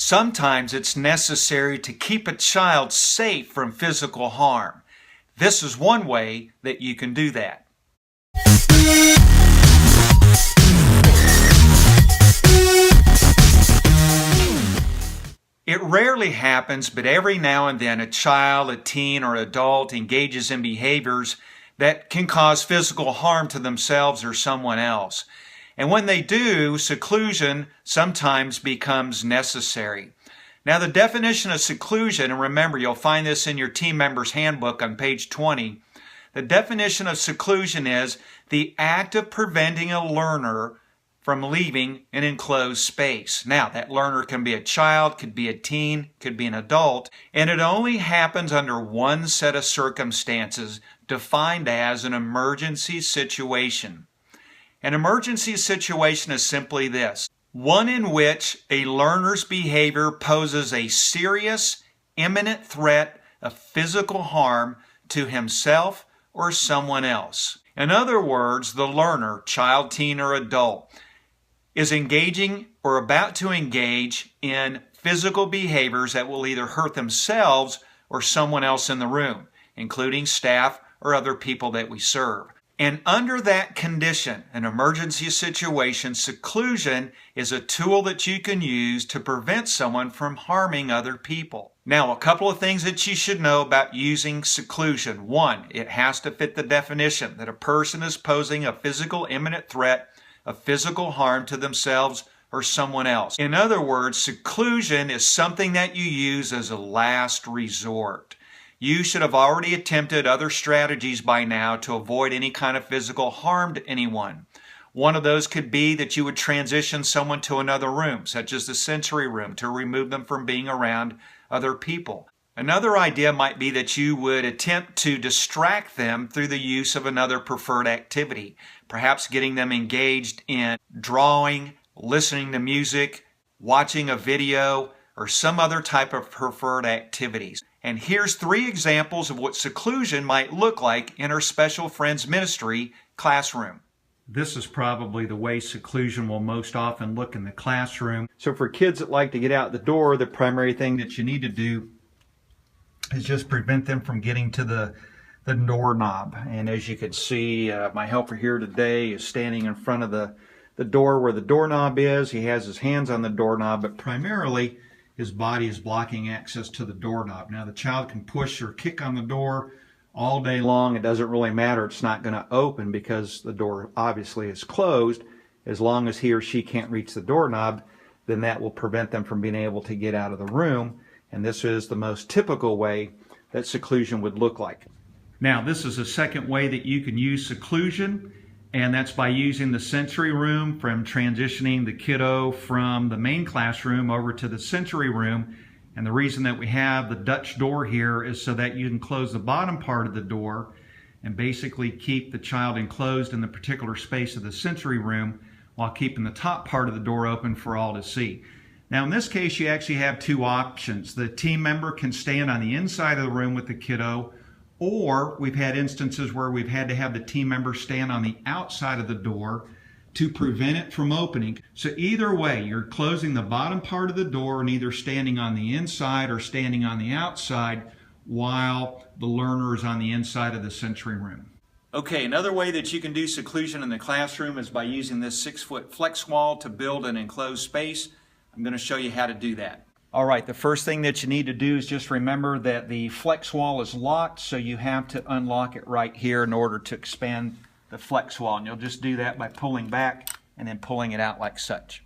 Sometimes it's necessary to keep a child safe from physical harm. This is one way that you can do that. It rarely happens, but every now and then a child, a teen, or adult engages in behaviors that can cause physical harm to themselves or someone else. And when they do, seclusion sometimes becomes necessary. Now, the definition of seclusion, and remember, you'll find this in your team member's handbook on page 20. The definition of seclusion is the act of preventing a learner from leaving an enclosed space. Now, that learner can be a child, could be a teen, could be an adult, and it only happens under one set of circumstances defined as an emergency situation. An emergency situation is simply this: one in which a learner's behavior poses a serious, imminent threat of physical harm to himself or someone else. In other words, the learner, child, teen, or adult, is engaging or about to engage in physical behaviors that will either hurt themselves or someone else in the room, including staff or other people that we serve. And under that condition, an emergency situation, seclusion is a tool that you can use to prevent someone from harming other people. Now, a couple of things that you should know about using seclusion. One, it has to fit the definition that a person is posing a physical imminent threat of physical harm to themselves or someone else. In other words, seclusion is something that you use as a last resort. You should have already attempted other strategies by now to avoid any kind of physical harm to anyone. One of those could be that you would transition someone to another room, such as the sensory room, to remove them from being around other people. Another idea might be that you would attempt to distract them through the use of another preferred activity, perhaps getting them engaged in drawing, listening to music, watching a video, or some other type of preferred activities. And here's 3 examples of what seclusion might look like in our Special Friends Ministry classroom. This is probably the way seclusion will most often look in the classroom. So for kids that like to get out the door, the primary thing that you need to do is just prevent them from getting to the doorknob. And as you can see, my helper here today is standing in front of the door where the doorknob is. He has his hands on the doorknob, but primarily his body is blocking access to the doorknob. Now, the child can push or kick on the door all day long. It doesn't really matter. It's not going to open because the door obviously is closed. As long as he or she can't reach the doorknob, then that will prevent them from being able to get out of the room. And this is the most typical way that seclusion would look like. Now, this is a second way that you can use seclusion, and that's by using the sensory room, from transitioning the kiddo from the main classroom over to the sensory room. And the reason that we have the Dutch door here is so that you can close the bottom part of the door and basically keep the child enclosed in the particular space of the sensory room while keeping the top part of the door open for all to see. Now, in this case, you actually have 2 options. The team member can stand on the inside of the room with the kiddo, or we've had instances where we've had to have the team member stand on the outside of the door to prevent it from opening. So either way, you're closing the bottom part of the door and either standing on the inside or standing on the outside while the learner is on the inside of the sensory room. Okay, another way that you can do seclusion in the classroom is by using this 6-foot flex wall to build an enclosed space. I'm going to show you how to do that. All right, the first thing that you need to do is just remember that the flex wall is locked, so you have to unlock it right here in order to expand the flex wall. And you'll just do that by pulling back and then pulling it out like such.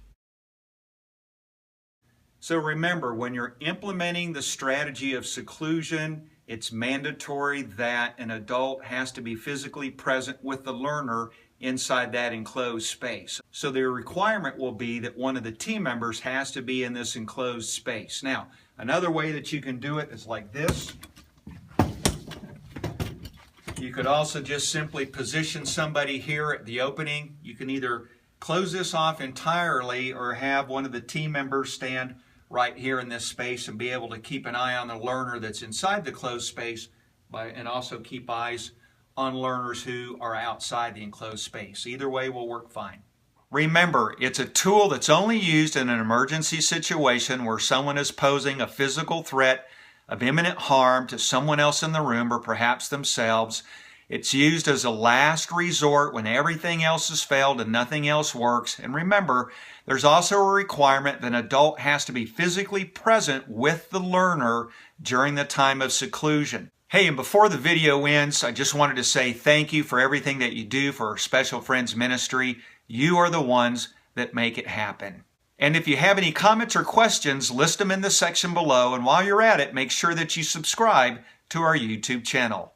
So remember, when you're implementing the strategy of seclusion, it's mandatory that an adult has to be physically present with the learner inside that enclosed space. So the requirement will be that one of the team members has to be in this enclosed space. Now, another way that you can do it is like this. You could also just simply position somebody here at the opening. You can either close this off entirely or have one of the team members stand right here in this space and be able to keep an eye on the learner that's inside the closed space and also keep eyes on learners who are outside the enclosed space. Either way will work fine. Remember, it's a tool that's only used in an emergency situation where someone is posing a physical threat of imminent harm to someone else in the room or perhaps themselves. It's used as a last resort when everything else has failed and nothing else works. And remember, there's also a requirement that an adult has to be physically present with the learner during the time of seclusion. Hey, and before the video ends, I just wanted to say thank you for everything that you do for our Special Friends Ministry. You are the ones that make it happen. And if you have any comments or questions, list them in the section below. And while you're at it, make sure that you subscribe to our YouTube channel.